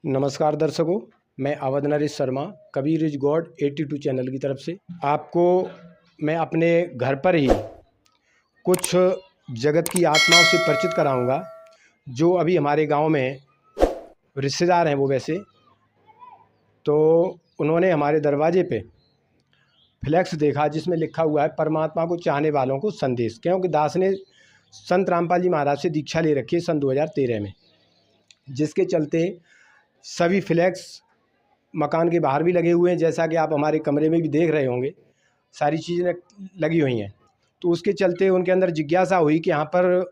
नमस्कार दर्शकों, मैं Awadh Naresh Sharma Kabir is God 82 channel की तरफ से आपको मैं अपने घर पर ही कुछ जगत की आत्माओं से परिचित कराऊंगा जो अभी हमारे गांव में रिश्तेदार हैं। वो वैसे तो उन्होंने हमारे दरवाजे पे फ्लैक्स देखा जिसमें लिखा हुआ है परमात्मा को चाहने वालों को संदेश। क्योंकि दास ने संत रामपाल जी महाराज से दीक्षा ले रखी है सन 2013 में, जिसके चलते सभी फ्लैक्स मकान के बाहर भी लगे हुए हैं, जैसा कि आप हमारे कमरे में भी देख रहे होंगे। सारी चीज़ें लगी हुई हैं। तो उसके चलते उनके अंदर जिज्ञासा हुई कि यहाँ पर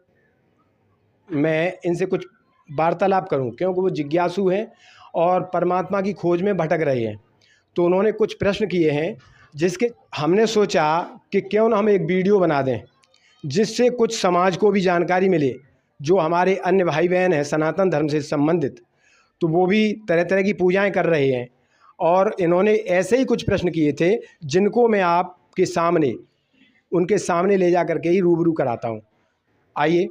मैं इनसे कुछ वार्तालाप करूं, क्योंकि वो जिज्ञासु हैं और परमात्मा की खोज में भटक रहे हैं। तो उन्होंने कुछ प्रश्न किए हैं जिसके हमने सोचा कि क्यों ना हम एक वीडियो बना दें जिससे कुछ समाज को भी जानकारी मिले। जो हमारे अन्य भाई बहन हैं सनातन धर्म से संबंधित, तो वो भी तरह तरह की पूजाएं कर रहे हैं और इन्होंने ऐसे ही कुछ प्रश्न किए थे जिनको मैं आपके सामने उनके सामने ले जा करके ही रूबरू कराता हूं। आइए।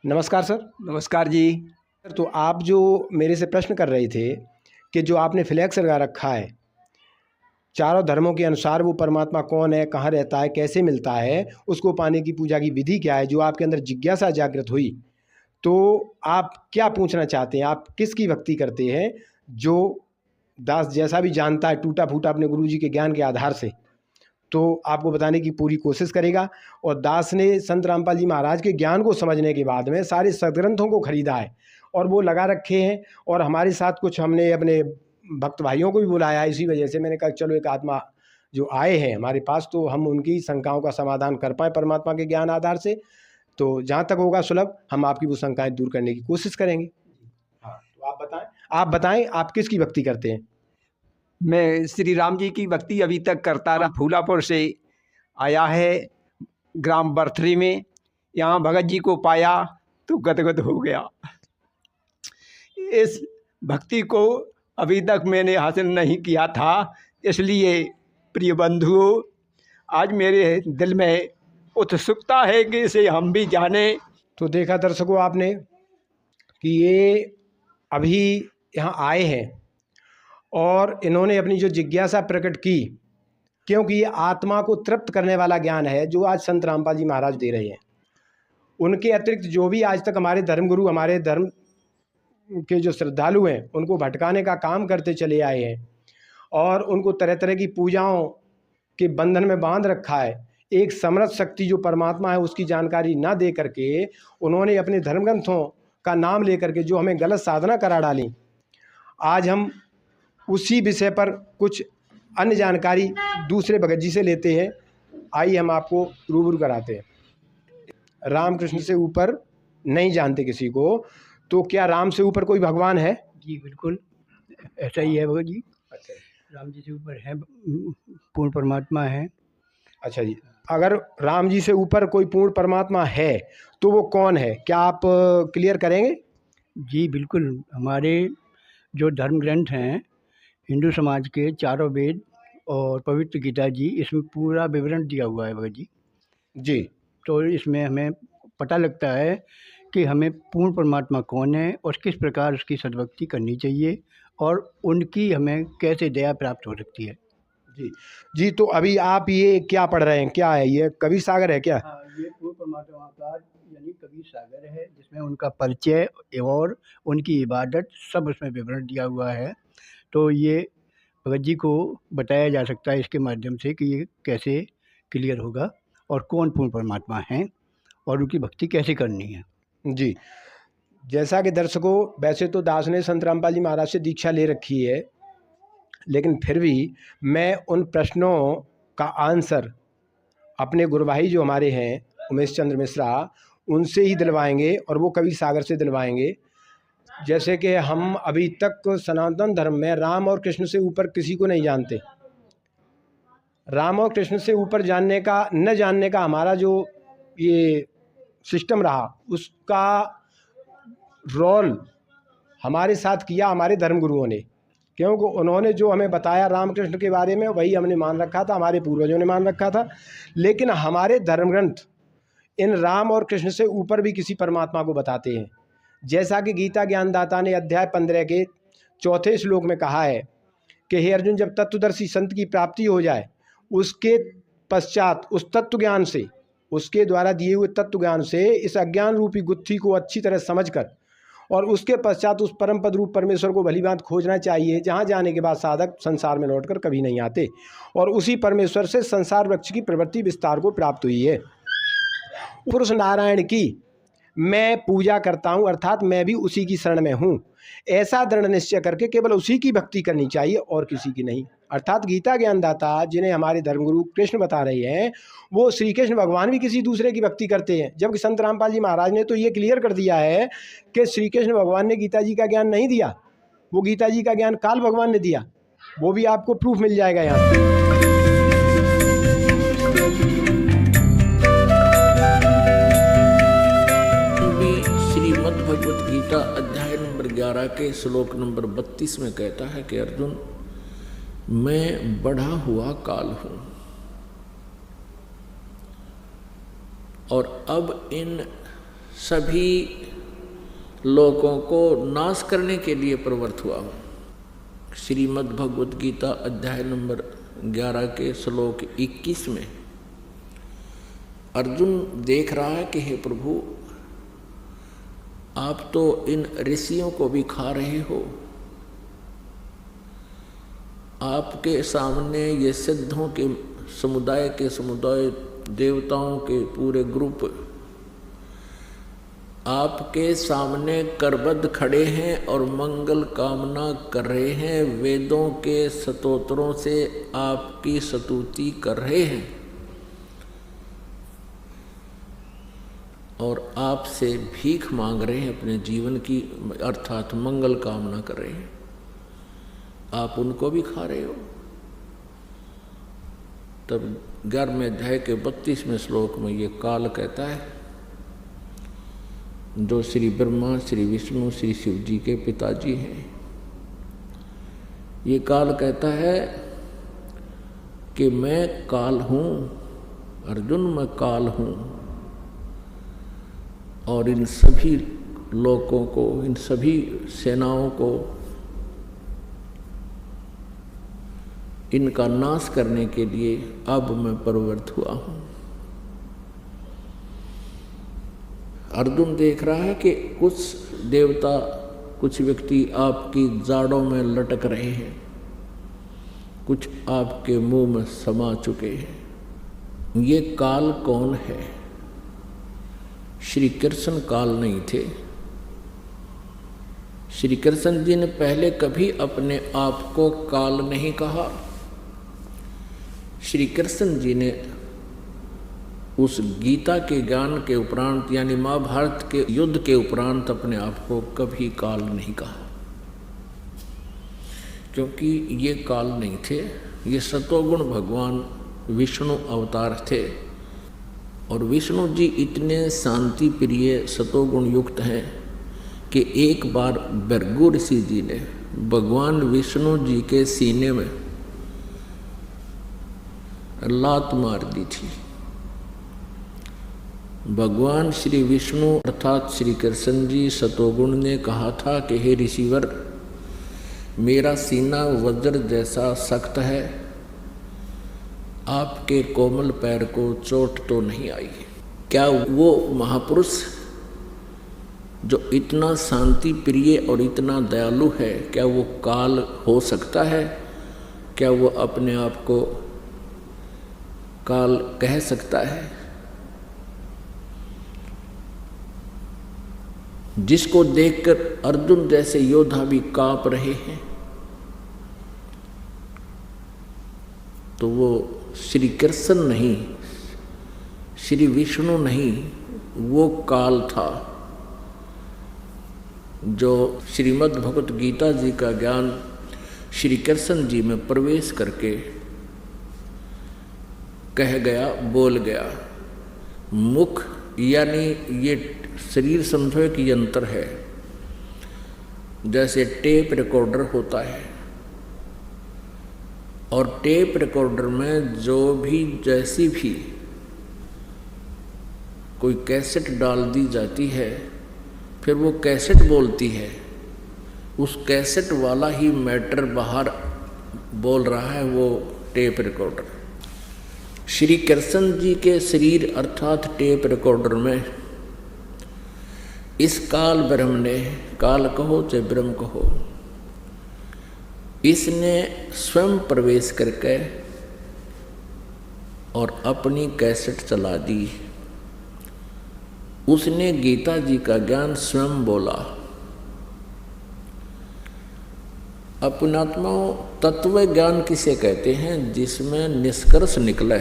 नमस्कार सर। नमस्कार जी। तो आप जो मेरे से प्रश्न कर रहे थे कि जो आपने फ्लैक्स लगा रखा है चारों धर्मों के अनुसार वो परमात्मा कौन है, कहाँ रहता है, कैसे मिलता है, उसको पाने की पूजा की विधि क्या है, जो आपके अंदर जिज्ञासा जागृत हुई, तो आप क्या पूछना चाहते हैं? आप किसकी भक्ति करते हैं? जो दास जैसा भी जानता है टूटा फूटा अपने गुरु जी के ज्ञान के आधार से, तो आपको बताने की पूरी कोशिश करेगा। और दास ने संत रामपाल जी महाराज के ज्ञान को समझने के बाद में सारे सदग्रंथों को खरीदा है और वो लगा रखे हैं। और हमारे साथ कुछ हमने अपने भक्त भाइयों को भी बुलाया है। इसी वजह से मैंने कहा चलो एक आत्मा जो आए हैं हमारे पास, तो हम उनकी शंकाओं का समाधान कर पाएँ परमात्मा के ज्ञान आधार से। तो जहाँ तक होगा सुलभ हम आपकी वो शंकाएं दूर करने की कोशिश करेंगे। हाँ, तो आप बताएं आप किसकी भक्ति करते हैं? मैं श्री राम जी की भक्ति अभी तक करता रहा। फूलापुर से आया है, ग्राम बर्थरी में। यहाँ भगत जी को पाया तो गदगद हो गया। इस भक्ति को अभी तक मैंने हासिल नहीं किया था, इसलिए प्रिय बंधुओं, आज मेरे दिल में उत्सुकता है कि इसे हम भी जाने। तो देखा दर्शकों आपने कि ये अभी यहाँ आए हैं और इन्होंने अपनी जो जिज्ञासा प्रकट की, क्योंकि ये आत्मा को तृप्त करने वाला ज्ञान है जो आज संत रामपाल जी महाराज दे रहे हैं। उनके अतिरिक्त जो भी आज तक हमारे धर्मगुरु, हमारे धर्म के जो श्रद्धालु हैं, उनको भटकाने का काम करते चले आए हैं और उनको तरह तरह की पूजाओं के बंधन में बांध रखा है। एक समर्थ शक्ति जो परमात्मा है उसकी जानकारी ना दे करके उन्होंने अपने धर्म ग्रंथों का नाम लेकर के जो हमें गलत साधना करा डाली। आज हम उसी विषय पर कुछ अन्य जानकारी दूसरे भगत जी से लेते हैं। आइए हम आपको रूबरू कराते हैं। रामकृष्ण से ऊपर नहीं जानते किसी को, तो क्या राम से ऊपर कोई भगवान है? जी बिल्कुल ऐसा ही है भगत जी। अच्छा, राम जी से ऊपर है, पूर्ण परमात्मा है। अच्छा जी, अगर राम जी से ऊपर कोई पूर्ण परमात्मा है तो वो कौन है, क्या आप क्लियर करेंगे? जी बिल्कुल, हमारे जो धर्म ग्रंथ हैं हिंदू समाज के, चारों वेद और पवित्र गीता जी, इसमें पूरा विवरण दिया हुआ है भगत जी। जी, तो इसमें हमें पता लगता है कि हमें पूर्ण परमात्मा कौन है और किस प्रकार उसकी सद्भक्ति करनी चाहिए और उनकी हमें कैसे दया प्राप्त हो सकती है। जी जी। तो अभी आप ये क्या पढ़ रहे हैं, क्या है ये, कबीर सागर है क्या? हाँ, ये पूर्ण परमात्मा का यानी कबीर सागर है, जिसमें उनका परिचय और उनकी इबादत सब उसमें विवरण दिया हुआ है। तो ये भगत जी को बताया जा सकता है इसके माध्यम से कि ये कैसे क्लियर होगा और कौन पूर्ण परमात्मा हैं और उनकी भक्ति कैसे करनी है। जी, जैसा कि दर्शकों, वैसे तो दास ने संत रामपाल जी महाराज से दीक्षा ले रखी है, लेकिन फिर भी मैं उन प्रश्नों का आंसर अपने गुरु भाई जो हमारे हैं उमेश चंद्र मिश्रा, उनसे ही दिलवाएंगे और वो कबीर सागर से दिलवाएंगे। जैसे कि हम अभी तक सनातन धर्म में राम और कृष्ण से ऊपर किसी को नहीं जानते। राम और कृष्ण से ऊपर जानने का, न जानने का हमारा जो ये सिस्टम रहा, उसका रोल हमारे साथ किया हमारे धर्मगुरुओं ने, क्योंकि उन्होंने जो हमें बताया रामकृष्ण के बारे में वही हमने मान रखा था, हमारे पूर्वजों ने मान रखा था। लेकिन हमारे धर्मग्रंथ इन राम और कृष्ण से ऊपर भी किसी परमात्मा को बताते हैं, जैसा कि गीता ज्ञानदाता ने अध्याय 15 के 4 श्लोक में कहा है कि हे अर्जुन, जब तत्वदर्शी संत की प्राप्ति हो जाए उसके पश्चात उस तत्व ज्ञान से, उसके द्वारा दिए हुए तत्व ज्ञान से इस अज्ञान रूपी गुत्थी को अच्छी तरह समझकर और उसके पश्चात उस परम पद रूप परमेश्वर को भलीभांति खोजना चाहिए, जहाँ जाने के बाद साधक संसार में लौटकर कभी नहीं आते। और उसी परमेश्वर से संसार वृक्ष की प्रवृत्ति विस्तार को प्राप्त हुई है। पुरुष नारायण की मैं पूजा करता हूँ, अर्थात मैं भी उसी की शरण में हूँ, ऐसा दृढ़ निश्चय करके केवल उसी की भक्ति करनी चाहिए और किसी की नहीं। अर्थात गीता ज्ञानदाता जिन्हें हमारे धर्मगुरु कृष्ण बता रहे हैं, वो श्री कृष्ण भगवान भी किसी दूसरे की भक्ति करते हैं, जबकि संत रामपाल जी महाराज ने तो ये क्लियर कर दिया है कि श्री कृष्ण भगवान ने गीता जी का ज्ञान नहीं दिया, वो गीता जी का ज्ञान काल भगवान ने दिया। वो भी आपको प्रूफ मिल जाएगा यहाँ पे। भगवत गीता अध्याय नंबर 11 के श्लोक नंबर 32 में कहता है कि अर्जुन, मैं बढ़ा हुआ काल हूं और अब इन सभी लोगों को नाश करने के लिए प्रवृत्त हुआ हूं। श्रीमद् भगवत गीता अध्याय नंबर 11 के श्लोक 21 में अर्जुन देख रहा है कि हे प्रभु, आप तो इन ऋषियों को भी खा रहे हो, आपके सामने ये सिद्धों के समुदाय देवताओं के पूरे ग्रुप आपके सामने करबद्ध खड़े हैं और मंगल कामना कर रहे हैं, वेदों के स्तोत्रों से आपकी स्तुति कर रहे हैं और आपसे भीख मांग रहे हैं अपने जीवन की, अर्थात मंगल कामना कर रहे हैं। आप उनको भी खा रहे हो। तब 11वें अध्याय के 32वें श्लोक में ये काल कहता है, जो श्री ब्रह्मा, श्री विष्णु, श्री शिव जी के पिताजी हैं, ये काल कहता है कि मैं काल हूँ अर्जुन, मैं काल हूँ और इन सभी लोगों को, इन सभी सेनाओं को इनका नाश करने के लिए अब मैं प्रवृत्त हुआ हूँ। अर्जुन देख रहा है कि कुछ देवता, कुछ व्यक्ति आपकी जाड़ों में लटक रहे हैं, कुछ आपके मुंह में समा चुके हैं। ये काल कौन है? श्री कृष्ण काल नहीं थे। श्री कृष्ण जी ने पहले कभी अपने आप को काल नहीं कहा। श्री कृष्ण जी ने उस गीता के ज्ञान के उपरांत, यानी महाभारत के युद्ध के उपरांत, अपने आप को कभी काल नहीं कहा, क्योंकि ये काल नहीं थे, ये सतोगुण भगवान विष्णु अवतार थे। और विष्णु जी इतने शांति प्रिय सतोगुण युक्त हैं कि एक बार भृगु ऋषि जी ने भगवान विष्णु जी के सीने में लात मार दी थी। भगवान श्री विष्णु अर्थात श्री कृष्ण जी सतोगुण ने कहा था कि हे ऋषिवर, मेरा सीना वज्र जैसा सख्त है, आपके कोमल पैर को चोट तो नहीं आई। क्या वो महापुरुष जो इतना शांति प्रिय और इतना दयालु है, क्या वो काल हो सकता है? क्या वो अपने आप को काल कह सकता है? जिसको देखकर अर्जुन जैसे योद्धा भी कांप रहे हैं, तो वो श्री कृष्ण नहीं, श्री विष्णु नहीं, वो काल था जो श्रीमद् भगवत गीता जी का ज्ञान श्री कृष्ण जी में प्रवेश करके कह गया, बोल गया। मुख यानी ये शरीर समझो एक यंत्र है, जैसे टेप रिकॉर्डर होता है, और टेप रिकॉर्डर में जो भी जैसी भी कोई कैसेट डाल दी जाती है फिर वो कैसेट बोलती है, उस कैसेट वाला ही मैटर बाहर बोल रहा है, वो टेप रिकॉर्डर। श्री कृष्ण जी के शरीर अर्थात टेप रिकॉर्डर में इस काल ब्रह्म ने, काल कहो चाहे ब्रह्म कहो, इसने स्वयं प्रवेश करके और अपनी कैसेट चला दी। उसने गीता जी का ज्ञान स्वयं बोला। अपनात्माओं, तत्व ज्ञान किसे कहते हैं? जिसमें निष्कर्ष निकले,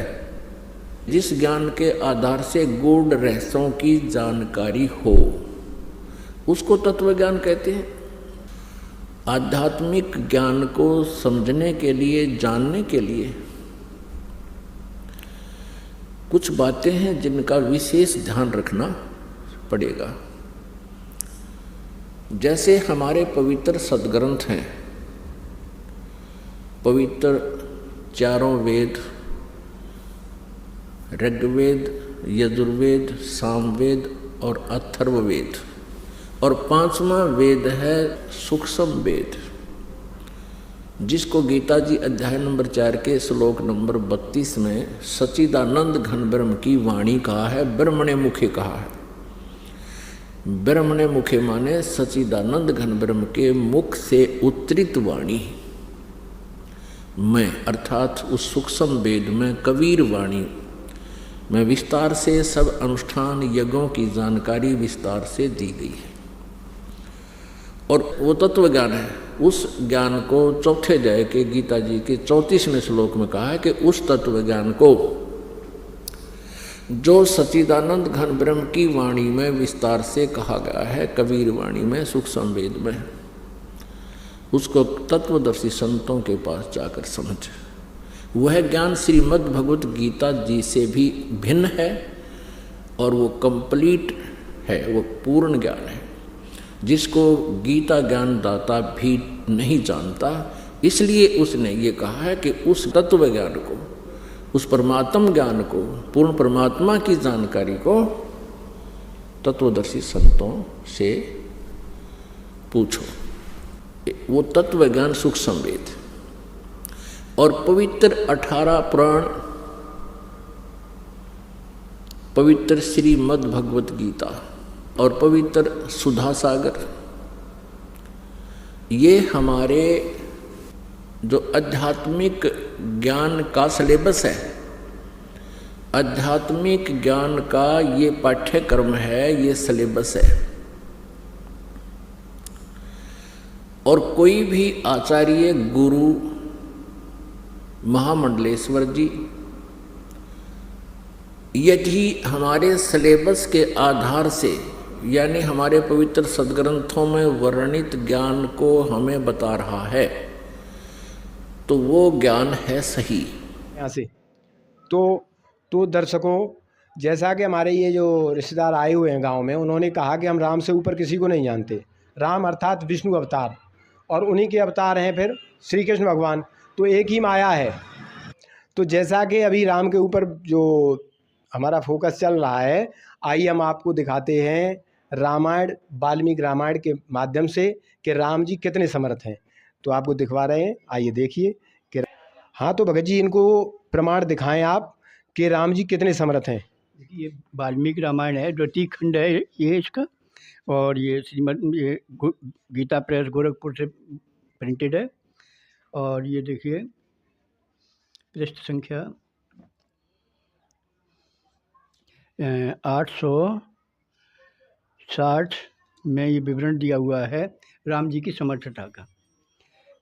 जिस ज्ञान के आधार से गूढ़ रहस्यों की जानकारी हो, उसको तत्व ज्ञान कहते हैं। आध्यात्मिक ज्ञान को समझने के लिए, जानने के लिए कुछ बातें हैं जिनका विशेष ध्यान रखना पड़ेगा। जैसे हमारे पवित्र सदग्रंथ हैं, पवित्र चारों वेद, ऋग्वेद, यजुर्वेद, सामवेद और अथर्ववेद, और पांचवा वेद है सूक्ष्म वेद, जिसको गीता जी अध्याय नंबर 4 के श्लोक नंबर 32 में सच्चिदानंद घन ब्रह्म की वाणी कहा है, ब्रह्मणे मुखे कहा है। ब्रह्मणे मुखे माने सच्चिदानंद घन ब्रह्म के मुख से उत्तरित वाणी में, अर्थात उस सूक्ष्म वेद में कबीर वाणी में विस्तार से सब अनुष्ठान यज्ञों की जानकारी विस्तार से दी गई है। और वो तत्व ज्ञान है। उस ज्ञान को चौथे अध्याय के गीता जी के 34वें श्लोक में कहा है कि उस तत्व ज्ञान को जो सच्चिदानंद घन ब्रह्म की वाणी में विस्तार से कहा गया है, कबीर वाणी में, सूक्ष्म वेद में, उसको तत्वदर्शी संतों के पास जाकर समझ। वह ज्ञान श्रीमद् भगवत गीता जी से भी भिन्न है और वो कंप्लीट है, वो पूर्ण ज्ञान है, जिसको गीता ज्ञान दाता भी नहीं जानता। इसलिए उसने ये कहा है कि उस तत्व ज्ञान को, उस परमात्म ज्ञान को, पूर्ण परमात्मा की जानकारी को तत्वदर्शी संतों से पूछो। वो तत्व ज्ञान सूक्ष्म वेद और पवित्र 18 पुराण, पवित्र श्रीमद् भगवत गीता और पवित्र सुधा सागर, ये हमारे जो आध्यात्मिक ज्ञान का सिलेबस है, आध्यात्मिक ज्ञान का ये पाठ्यक्रम है, ये सिलेबस है। और कोई भी आचार्य, गुरु, महामंडलेश्वर जी यदि हमारे सिलेबस के आधार से, यानी हमारे पवित्र सदग्रंथों में वर्णित ज्ञान को हमें बता रहा है, तो वो ज्ञान है सही। यहाँ से तो दर्शकों, जैसा कि हमारे ये जो रिश्तेदार आए हुए हैं गांव में, उन्होंने कहा कि हम राम से ऊपर किसी को नहीं जानते। राम अर्थात विष्णु अवतार, और उन्हीं के अवतार हैं फिर श्री कृष्ण भगवान, तो एक ही माया है। तो जैसा कि अभी राम के ऊपर जो हमारा फोकस चल रहा है, आइए हम आपको दिखाते हैं रामायण, वाल्मीकि रामायण के माध्यम से कि राम जी कितने समर्थ हैं। तो आपको दिखवा रहे हैं, आइए देखिए कि हाँ, तो भगत जी इनको प्रमाण दिखाएं आप कि राम जी कितने समर्थ हैं। ये वाल्मीकि रामायण है, द्वितीय खंड है ये इसका, और ये श्रीमद् ये गीता प्रेस गोरखपुर से प्रिंटेड है। और ये देखिए पृष्ठ संख्या 860 में ये विवरण दिया हुआ है राम जी की समर्थता का।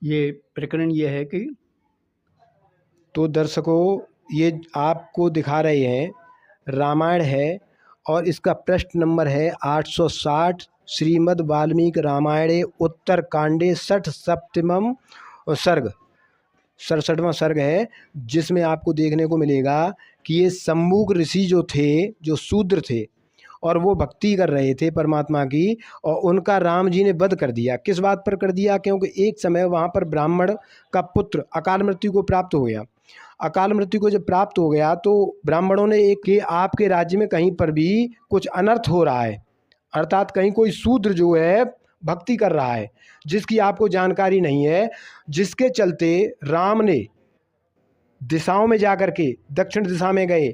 ये प्रकरण ये है कि, तो दर्शकों ये आपको दिखा रहे हैं रामायण है और इसका पृष्ठ नंबर है 860, श्रीमद् वाल्मीकि रामायणे उत्तर कांडे 67 सर्ग, 67वां सर्ग है, जिसमें आपको देखने को मिलेगा कि ये सम्मुख ऋषि जो थे, जो शूद्र थे, और वो भक्ति कर रहे थे परमात्मा की, और उनका राम जी ने वध कर दिया। किस बात पर कर दिया? क्योंकि एक समय वहाँ पर ब्राह्मण का पुत्र अकाल मृत्यु को प्राप्त हो गया। अकाल मृत्यु को जब प्राप्त हो गया तो ब्राह्मणों ने एक कि आपके राज्य में कहीं पर भी कुछ अनर्थ हो रहा है, अर्थात कहीं कोई शूद्र जो है भक्ति कर रहा है जिसकी आपको जानकारी नहीं है, जिसके चलते राम ने दिशाओं में जाकर के दक्षिण दिशा में गए,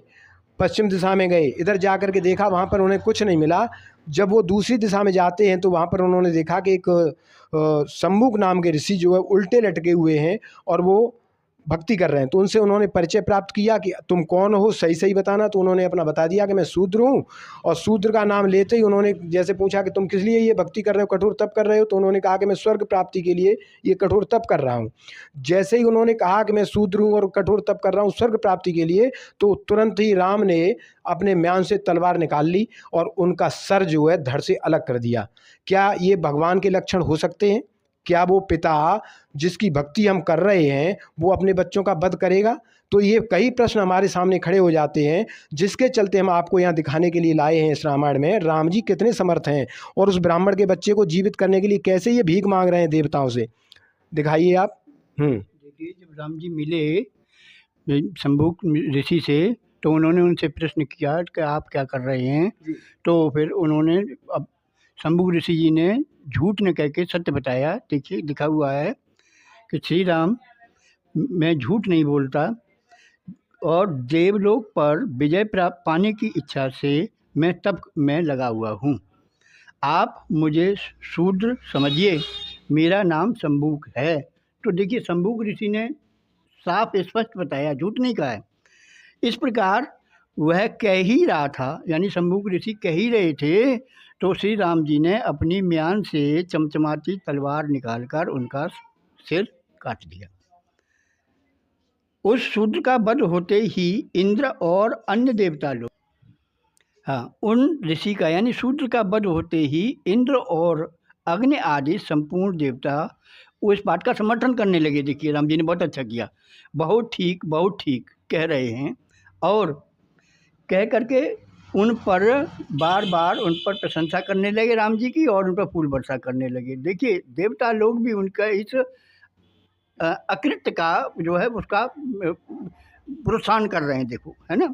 पश्चिम दिशा में गए, इधर जाकर के देखा, वहाँ पर उन्हें कुछ नहीं मिला। जब वो दूसरी दिशा में जाते हैं तो वहाँ पर उन्होंने देखा कि एक शंभुक नाम के ऋषि जो है उल्टे लटके हुए हैं और वो भक्ति कर रहे हैं। तो उनसे उन्होंने परिचय प्राप्त किया कि तुम कौन हो, सही सही बताना। तो उन्होंने अपना बता दिया कि मैं शूद्र हूँ, और शूद्र का नाम लेते ही उन्होंने जैसे पूछा कि तुम किस लिए ये भक्ति कर रहे हो, कठोर तप कर रहे हो, तो उन्होंने कहा कि मैं स्वर्ग प्राप्ति के लिए ये कठोर तप कर रहा हूँ। जैसे ही उन्होंने कहा कि मैं शूद्र हूँ और कठोर तप कर रहा हूँ स्वर्ग प्राप्ति के लिए, तो तुरंत ही राम ने अपने म्यान से तलवार निकाल ली और उनका सर जो है धड़ से अलग कर दिया। क्या ये भगवान के लक्षण हो सकते हैं? क्या वो पिता जिसकी भक्ति हम कर रहे हैं वो अपने बच्चों का वध करेगा? तो ये कई प्रश्न हमारे सामने खड़े हो जाते हैं, जिसके चलते हम आपको यहाँ दिखाने के लिए लाए हैं इस रामायण में राम जी कितने समर्थ हैं और उस ब्राह्मण के बच्चे को जीवित करने के लिए कैसे ये भीख मांग रहे हैं देवताओं से। दिखाइए आप। देखिए, जब राम जी मिले शंभुक ऋषि से तो उन्होंने उनसे प्रश्न किया कि आप क्या कर रहे हैं। तो फिर उन्होंने अब शंभुक ऋषि जी ने झूठ न कह के सत्य बताया। देखिए, लिखा हुआ है कि श्री राम, मैं झूठ नहीं बोलता और देवलोक पर विजय प्राप्त पाने की इच्छा से मैं तब में लगा हुआ हूँ। आप मुझे शूद्र समझिए, मेरा नाम शंभुक है। तो देखिए, शंभुक ऋषि ने साफ स्पष्ट बताया, झूठ नहीं कहा है। इस प्रकार वह कह ही रहा था, यानी शंभुक ऋषि कह ही रहे थे, तो श्री राम जी ने अपनी म्यान से चमचमाती तलवार निकालकर उनका सिर काट दिया। उस शूद्र का वध होते ही इंद्र और अन्य देवता लोग, उन ऋषि का यानी शूद्र का वध होते ही इंद्र और अग्नि आदि संपूर्ण देवता उस बात का समर्थन करने लगे। देखिए, राम जी ने बहुत अच्छा किया, बहुत ठीक कह रहे हैं, और कह करके उन पर बार बार उन पर प्रशंसा करने लगे राम जी की, और उन पर फूल वर्षा करने लगे। देखिए, देवता लोग भी उनका इस अकृत्य का जो है उसका प्रोत्साहन कर रहे हैं। देखो, है ना,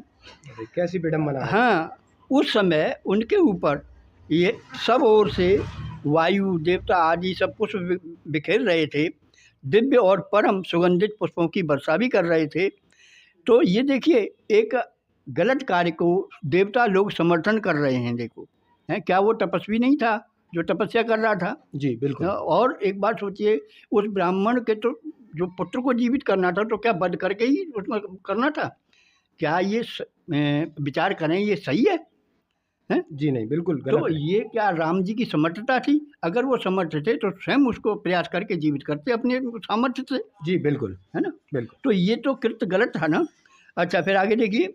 कैसी विडम्बना। हाँ, उस समय उनके ऊपर ये सब ओर से वायु देवता आदि सब पुष्प बिखेर रहे थे, दिव्य और परम सुगंधित पुष्पों की वर्षा भी कर रहे थे। तो ये देखिए, एक गलत कार्य को देवता लोग समर्थन कर रहे हैं। देखो, हैं, क्या वो तपस्वी नहीं था जो तपस्या कर रहा था? जी बिल्कुल। और एक बात सोचिए, उस ब्राह्मण के तो जो पुत्र को जीवित करना था, तो क्या वध करके ही उसमें करना था? क्या ये विचार करें, ये सही है? हैं? जी नहीं, बिल्कुल गलत तो है। ये क्या राम जी की समर्थता थी? अगर वो समर्थ थे तो स्वयं उसको प्रयास करके जीवित करते अपने सामर्थ्य से। जी बिल्कुल, है ना? बिल्कुल। तो ये तो कृत्य गलत था ना। अच्छा, फिर आगे देखिए,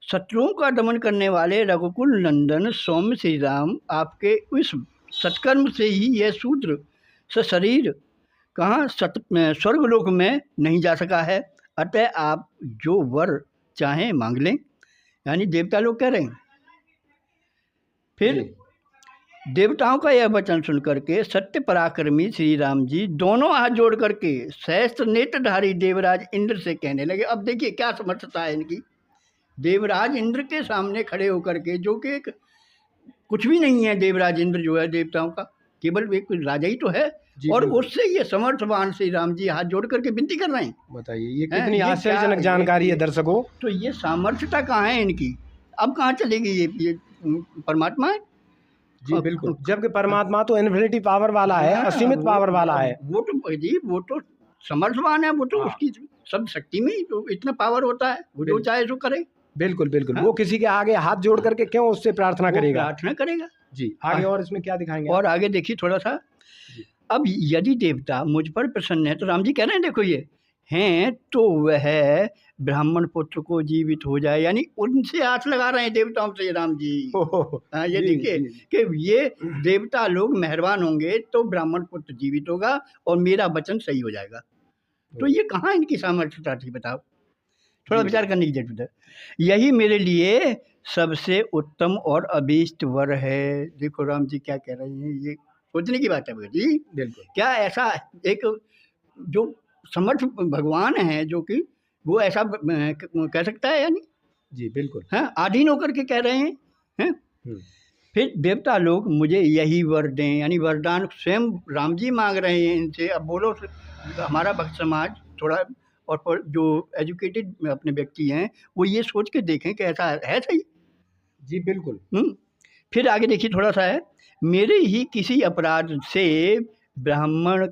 शत्रुओं का दमन करने वाले रघुकुल नंदन सौम्य श्री राम, आपके उस सत्कर्म से ही यह शूद्र सशरीर कहाँ स्वर्गलोक में नहीं जा सका है। अतः आप जो वर चाहें मांग लें। यानी देवता लोग कह रहे हैं। फिर देवताओं का यह वचन सुन करके सत्य पराक्रमी श्री राम जी दोनों हाथ जोड़ करके सहस्त्र नेत्रधारी देवराज इंद्र से कहने लगे। अब देखिए क्या समर्थता है इनकी। देवराज इंद्र के सामने खड़े होकर के, जो कि एक कुछ भी नहीं है, देवराज इंद्र जो है देवताओं का केवल एक राजा ही तो है, और उससे ये समर्थवान श्री राम जी हाथ जोड़ करके विनती कर रहे हैं। बताइए, ये कितनी आश्चर्यजनक जानकारी है दर्शकों। तो ये सामर्थ्यता कहाँ है इनकी? अब कहाँ चलेगी ये परमात्मा है। जी बिल्कुल, जबकि परमात्मा तो इन्फिनिटी पावर वाला है, असीमित पावर वाला है। वो तो जी, वो तो समर्थवान है, वो तो उसकी सब शक्ति में ही तो इतना पावर होता है, वो जो चाहे सो करे। बिल्कुल बिल्कुल। वो किसी के आगे हाथ जोड़ करके क्यों उससे प्रार्थना करेगा? प्रार्थना करेगा जी। आगे और इसमें क्या दिखाएंगे? और आगे देखिए थोड़ा सा। अब यदि देवता मुझ पर प्रसन्न है, तो राम जी कह रहे हैं, देखो ये हैं, तो वह ब्राह्मण पुत्र को जीवित हो जाए। यानी उनसे आस लगा रहे हैं देवताओं से राम जी। ये देखिए कि ये देवता लोग मेहरबान होंगे तो ब्राह्मण पुत्र जीवित होगा और मेरा वचन सही हो जाएगा। तो ये कहाँ इनकी सामर्थ्यता थी, बताओ? थोड़ा विचार करने की जरूरत है। यही मेरे लिए सबसे उत्तम और अभीष्ट वर है। देखो राम जी क्या कह रहे हैं, ये सोचने की बात है जी। बिल्कुल। क्या ऐसा एक जो समर्थ भगवान है, जो कि वो ऐसा कह सकता है? यानी जी बिल्कुल। हाँ, आधीन होकर के कह रहे हैं। फिर देवता लोग मुझे यही वर दें, यानी वरदान स्वयं राम जी मांग रहे हैं इनसे। अब बोलो हमारा भक्त समाज थोड़ा और जो एजुकेटेड अपने व्यक्ति हैं वो ये सोच के देखें कि ऐसा है सही। जी बिल्कुल। फिर आगे देखिए थोड़ा सा है, मेरे ही किसी अपराध से ब्राह्मण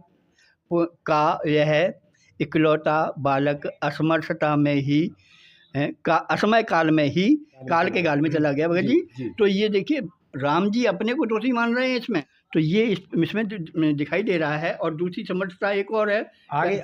का यह इकलौता बालक असमर्थता में ही असमय काल में ही काल के गाल में चला गया भगत जी। तो ये देखिए राम जी अपने को दोषी मान रहे हैं इसमें, तो ये इसमें दिखाई दे रहा है। और दूसरी समर्थता एक और है,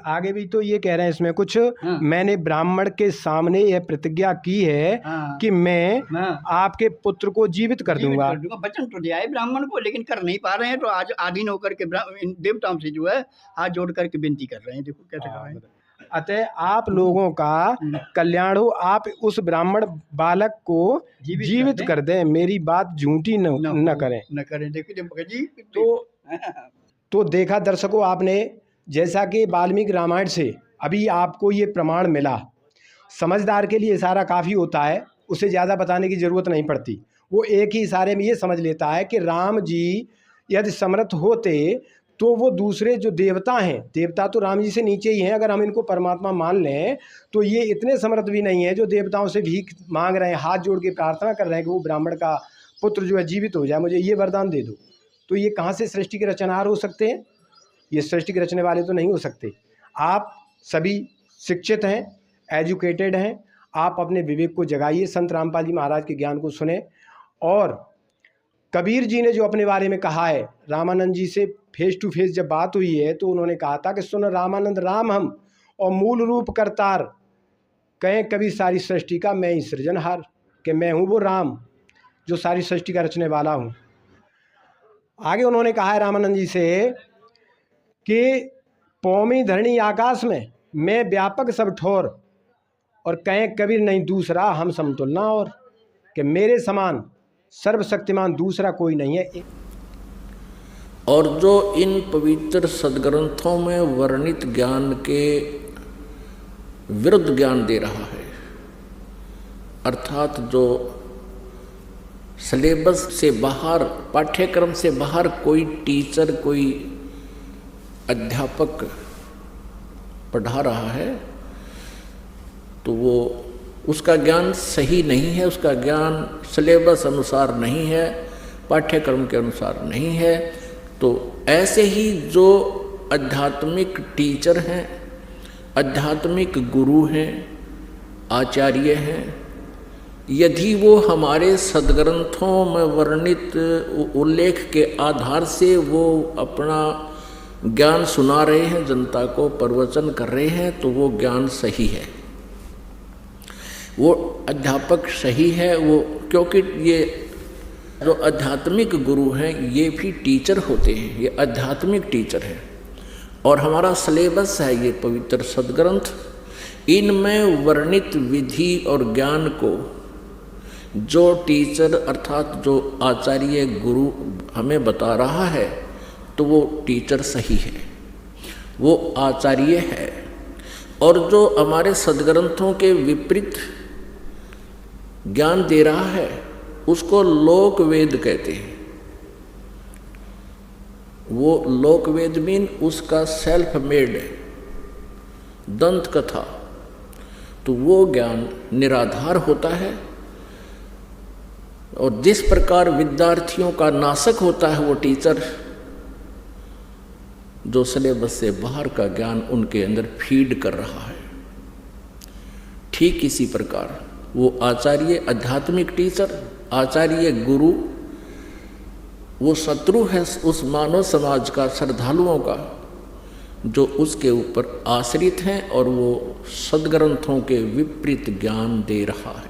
आगे भी तो ये कह रहे हैं इसमें कुछ, मैंने ब्राह्मण के सामने यह प्रतिज्ञा की है कि मैं आपके पुत्र को जीवित कर दूंगा। वचन तो दिया है ब्राह्मण को, लेकिन कर नहीं पा रहे हैं। तो आज आधीन होकर के देवताओं से जो है हाथ जोड़ करके विनती कर रहे हैं। देखो कैसे कर रहे हैं। अतः आप लोगों का कल्याण हो, आप उस ब्राह्मण बालक को जीवित कर दें, मेरी बात झूठी न करें। देखिए जी तो देखा दर्शकों आपने, जैसा कि वाल्मीकि रामायण से अभी आपको ये प्रमाण मिला। समझदार के लिए इशारा काफ़ी होता है, उसे ज़्यादा बताने की ज़रूरत नहीं पड़ती। वो एक ही इशारे में ये समझ लेता है कि राम जी यदि समर्थ होते तो वो दूसरे जो देवता हैं, देवता तो राम जी से नीचे ही हैं, अगर हम इनको परमात्मा मान लें तो ये इतने समर्थ भी नहीं है जो देवताओं से भीख मांग रहे हैं, हाथ जोड़ के प्रार्थना कर रहे हैं कि वो ब्राह्मण का पुत्र जो है जीवित हो जाए, मुझे ये वरदान दे दो। तो ये कहाँ से सृष्टि के रचनहार हो सकते हैं? ये सृष्टि के रचने वाले तो नहीं हो सकते। आप सभी शिक्षित हैं, एजुकेटेड हैं, आप अपने विवेक को जगाइए, संत रामपाल जी महाराज के ज्ञान को सुने। और कबीर जी ने जो अपने बारे में कहा है, रामानंद जी से फेस टू फेस जब बात हुई है तो उन्होंने कहा था कि सुन रामानंद राम हम और मूल रूप करतार, कहें कभी सारी सृष्टि का मैं ही सृजनहार, कि मैं हूँ वो राम जो सारी सृष्टि का रचने वाला हूँ। आगे उन्होंने कहा है रामानंद जी से कि पौमी धरणी आकाश में मैं व्यापक सब ठोर, और कहें कबीर नहीं दूसरा हम समतुलना, और कि मेरे समान सर्वशक्तिमान दूसरा कोई नहीं है। और जो इन पवित्र सदग्रंथों में वर्णित ज्ञान के विरुद्ध ज्ञान दे रहा है, अर्थात जो सिलेबस से बाहर, पाठ्यक्रम से बाहर कोई टीचर, कोई अध्यापक पढ़ा रहा है, तो वो उसका ज्ञान सही नहीं है, उसका ज्ञान सिलेबस अनुसार नहीं है, पाठ्यक्रम के अनुसार नहीं है। तो ऐसे ही जो आध्यात्मिक टीचर हैं, आध्यात्मिक गुरु हैं, आचार्य हैं, यदि वो हमारे सदग्रंथों में वर्णित उल्लेख के आधार से वो अपना ज्ञान सुना रहे हैं, जनता को प्रवचन कर रहे हैं, तो वो ज्ञान सही है, वो अध्यापक सही है। वो क्योंकि ये जो आध्यात्मिक गुरु हैं ये भी टीचर होते हैं, ये आध्यात्मिक टीचर हैं। और हमारा सिलेबस है ये पवित्र सदग्रंथ, इनमें वर्णित विधि और ज्ञान को जो टीचर अर्थात जो आचार्य गुरु हमें बता रहा है, तो वो टीचर सही है, वो आचार्य है। और जो हमारे सदग्रंथों के विपरीत ज्ञान दे रहा है उसको लोक वेद कहते हैं। वो लोक वेद मीन उसका सेल्फ मेड दंत कथा, तो वो ज्ञान निराधार होता है। और जिस प्रकार विद्यार्थियों का नाशक होता है वो टीचर, जो सिलेबस से बाहर का ज्ञान उनके अंदर फीड कर रहा है, ठीक इसी प्रकार वो आचार्य आध्यात्मिक टीचर, आचार्य गुरु, वो शत्रु है उस मानव समाज का, श्रद्धालुओं का, जो उसके ऊपर आश्रित हैं और वो सदग्रंथों के विपरीत ज्ञान दे रहा है।